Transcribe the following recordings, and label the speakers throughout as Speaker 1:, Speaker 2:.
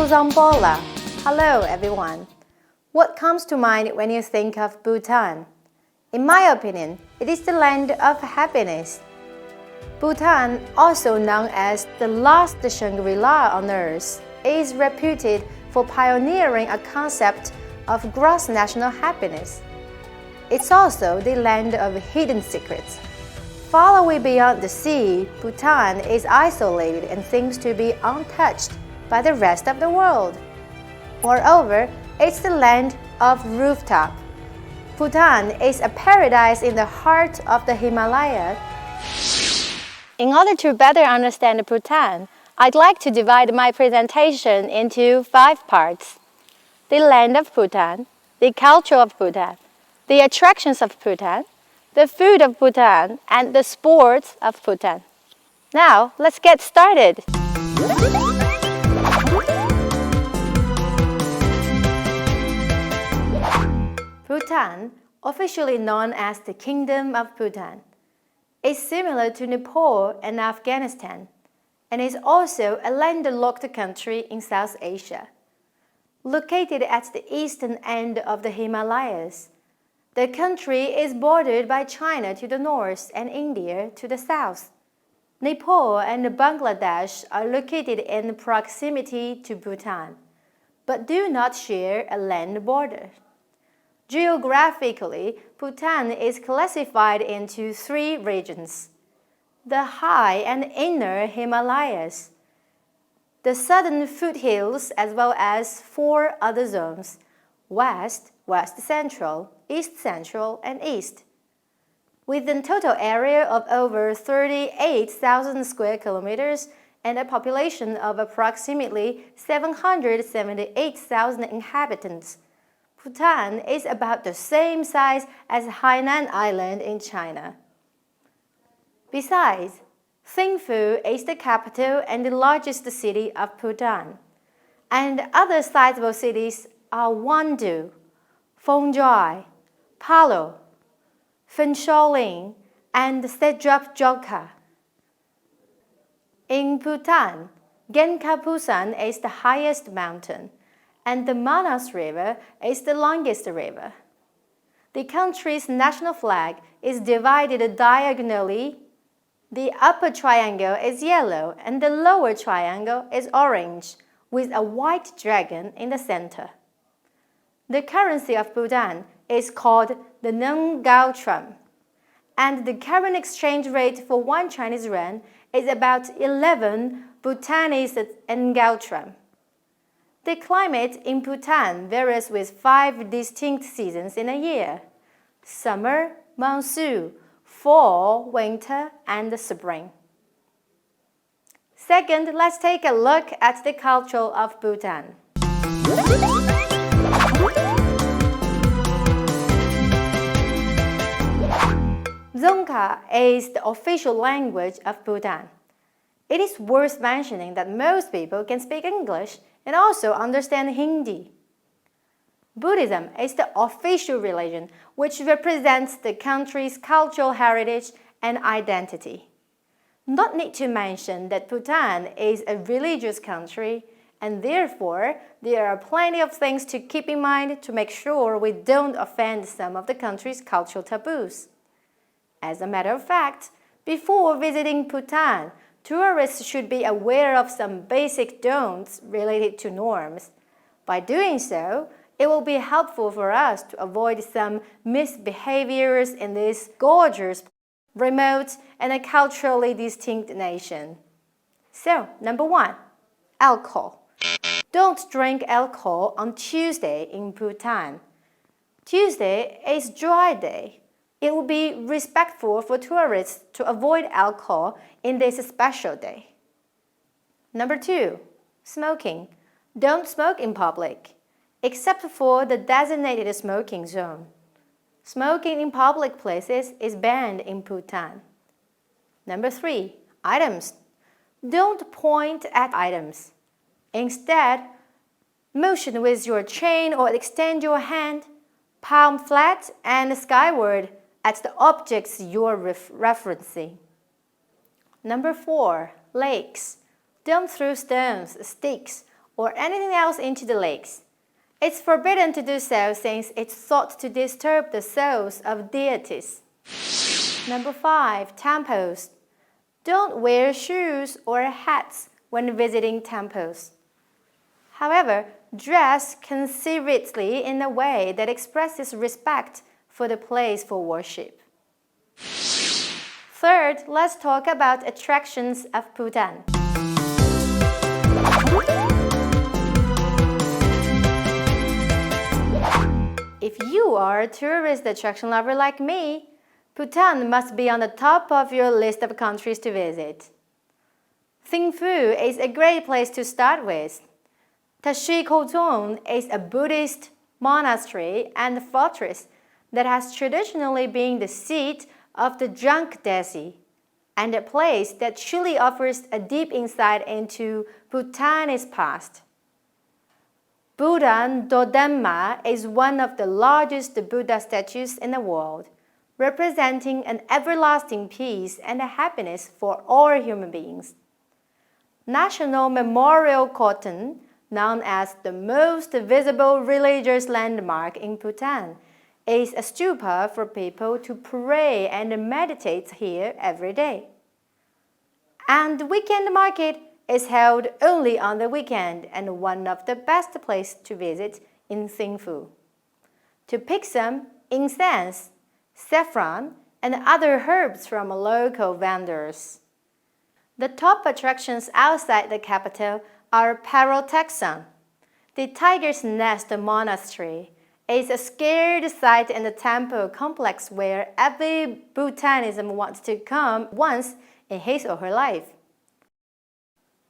Speaker 1: Zombola. Hello everyone. What comes to mind when you think of Bhutan? In my opinion, it is the land of happiness. Bhutan, also known as the last Shangri-La on earth, is reputed for pioneering a concept of gross national happiness. It's also the land of hidden secrets. Far away beyond the sea, Bhutan is isolated and seems to be untouched by the rest of the world. Moreover, it's the land of rooftop. Bhutan is a paradise in the heart of the Himalaya. In order to better understand Bhutan, I'd like to divide my presentation into 5 parts: the land of Bhutan, the culture of Bhutan, the attractions of Bhutan, the food of Bhutan, and the sports of Bhutan. Now, let's get started. Bhutan, officially known as the Kingdom of Bhutan, is similar to Nepal and Afghanistan, and is also a landlocked country in South Asia. Located at the eastern end of the Himalayas, the country is bordered by China to the north and India to the south. Nepal and Bangladesh are located in proximity to Bhutan, but do not share a land border. Geographically, Bhutan is classified into 3 regions: the high and inner Himalayas, the southern foothills, as well as 4 other zones: west, west-central, east-central, and east. With a total area of over 38,000 square kilometers and a population of approximately 778,000 inhabitants, Bhutan is about the same size as Hainan Island in China. Besides, Thimphu is the capital and the largest city of Bhutan, and other sizable cities are Wondu, Phongjoy, Palo, Phencholing, and Sedrup Jokha. In Bhutan, Genkapusan is the highest mountain, and the Manas River is the longest river. The country's national flag is divided diagonally. The upper triangle is yellow and the lower triangle is orange, with a white dragon in the center. The currency of Bhutan is called the Ngao, and the current exchange rate for 1 Chinese yuan is about 11 Bhutanese Ngao. The climate in Bhutan varies with 5 distinct seasons in a year: summer, monsoon, fall, winter, and spring. Second, let's take a look at the culture of Bhutan. Dzongkha is the official language of Bhutan. It is worth mentioning that most people can speak English and also understand Hindi. Buddhism is the official religion which represents the country's cultural heritage and identity. Not need to mention that Bhutan is a religious country, and therefore there are plenty of things to keep in mind to make sure we don't offend some of the country's cultural taboos. As a matter of fact, before visiting Bhutan, tourists should be aware of some basic don'ts related to norms. By doing so, it will be helpful for us to avoid some misbehaviors in this gorgeous, remote, and a culturally distinct nation. So, number 1, alcohol. Don't drink alcohol on Tuesday in Bhutan. Tuesday is dry day. It would be respectful for tourists to avoid alcohol in this special day. Number 2, smoking. Don't smoke in public, except for the designated smoking zone. Smoking in public places is banned in Bhutan. Number 3, items. Don't point at items. Instead, motion with your chin or extend your hand, palm flat and skyward, at the objects you're referencing. Number 4, lakes. Don't throw stones, sticks, or anything else into the lakes. It's forbidden to do so since it's thought to disturb the souls of deities. Number 5. Temples. Don't wear shoes or hats when visiting temples. However, dress considerately in a way that expresses respect for the place for worship. Third, let's talk about attractions of Bhutan. If you are a tourist attraction lover like me, Bhutan must be on the top of your list of countries to visit. Thimphu is a great place to start with. Tashikodzon is a Buddhist monastery and fortress that has traditionally been the seat of the drunk Desi, and a place that truly offers a deep insight into Bhutanese past. Bhutan Dodemma is one of the largest Buddha statues in the world, representing an everlasting peace and happiness for all human beings. National Memorial Khoton, known as the most visible religious landmark in Bhutan, is a stupa for people to pray and meditate here every day. And the weekend market is held only on the weekend and one of the best places to visit in Thimphu. To pick some incense, saffron, and other herbs from local vendors. The top attractions outside the capital are Parotaksan. The Tiger's Nest Monastery is a scared site in the temple complex where every Bhutanese wants to come once in his or her life.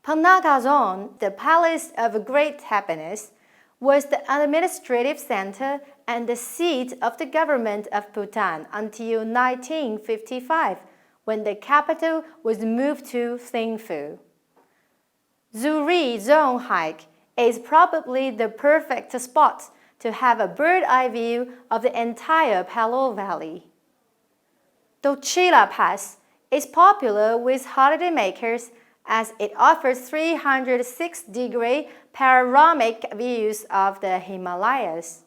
Speaker 1: Panakazon, the Palace of Great Happiness, was the administrative center and the seat of the government of Bhutan until 1955, when the capital was moved to Thimphu. Zuri Zone Hike is probably the perfect spot to have a bird-eye view of the entire Palo Valley. Dochila Pass is popular with holidaymakers as it offers 360-degree panoramic views of the Himalayas,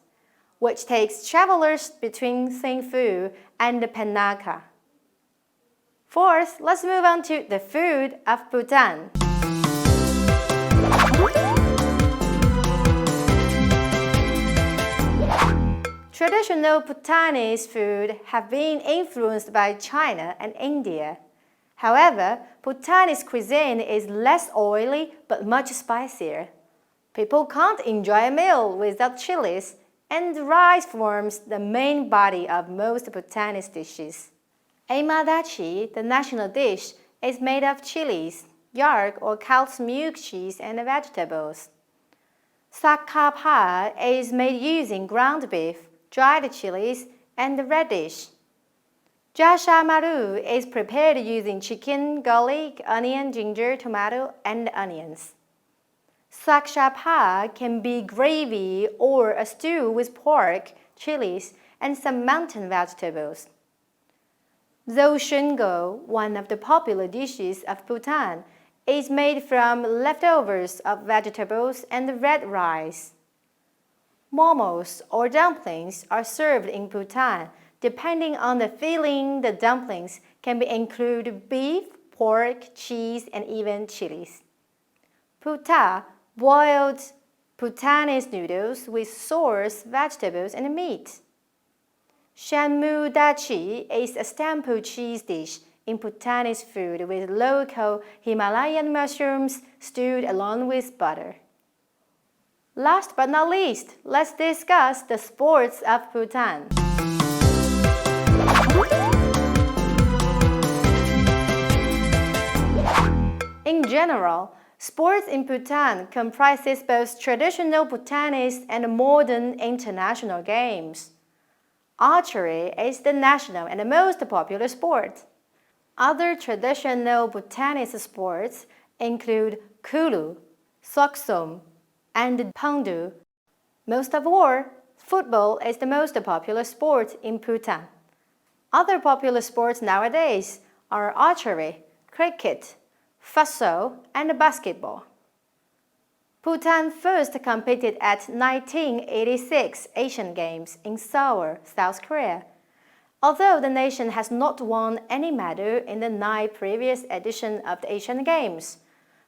Speaker 1: which takes travelers between Thimphu and Panaka. Fourth, let's move on to the food of Bhutan. Traditional Bhutanese food have been influenced by China and India. However, Bhutanese cuisine is less oily but much spicier. People can't enjoy a meal without chilies, and rice forms the main body of most Bhutanese dishes. Amadachi, the national dish, is made of chilies, yarg or cow's milk cheese, and vegetables. Sakapa is made using ground beef, dried chilies, and radish. Jashamaru is prepared using chicken, garlic, onion, ginger, tomato, and onions. Sakshapa can be gravy or a stew with pork, chilies, and some mountain vegetables. Zoshungo, one of the popular dishes of Bhutan, is made from leftovers of vegetables and red rice. Momos or dumplings are served in Bhutan. Depending on the filling, the dumplings can include beef, pork, cheese, and even chilies. Puta, boiled Bhutanese noodles with sauce, vegetables, and meat. Shanmu dachi is a staple cheese dish in Bhutanese food with local Himalayan mushrooms stewed along with butter. Last but not least, let's discuss the sports of Bhutan. In general, sports in Bhutan comprises both traditional Bhutanese and modern international games. Archery is the national and most popular sport. Other traditional Bhutanese sports include khuru, soksom, and pundo. Most of all, football is the most popular sport in Bhutan. Other popular sports nowadays are archery, cricket, futsal, and basketball. Bhutan first competed at 1986 Asian Games in Seoul, South Korea. Although the nation has not won any medal in the 9 previous editions of the Asian Games,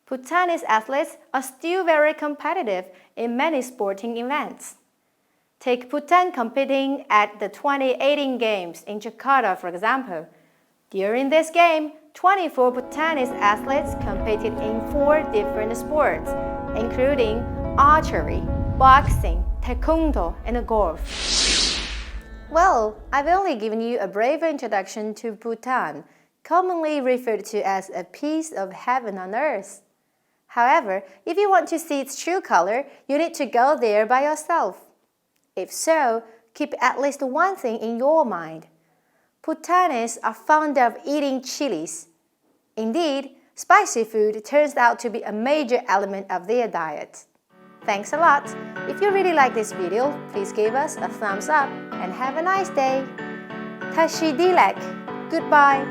Speaker 1: Bhutanese athletes are still very competitive in many sporting events. Take Bhutan competing at the 2018 Games in Jakarta, for example. During this game, 24 Bhutanese athletes competed in 4 different sports, including archery, boxing, taekwondo, and golf. Well, I've only given you a brief introduction to Bhutan, commonly referred to as a piece of heaven on earth. However, if you want to see its true color, you need to go there by yourself. If so, keep at least one thing in your mind. Bhutanese are fond of eating chilies. Indeed, spicy food turns out to be a major element of their diet. Thanks a lot. If you really like this video, please give us a thumbs up and have a nice day. Tashi Dilek. Goodbye.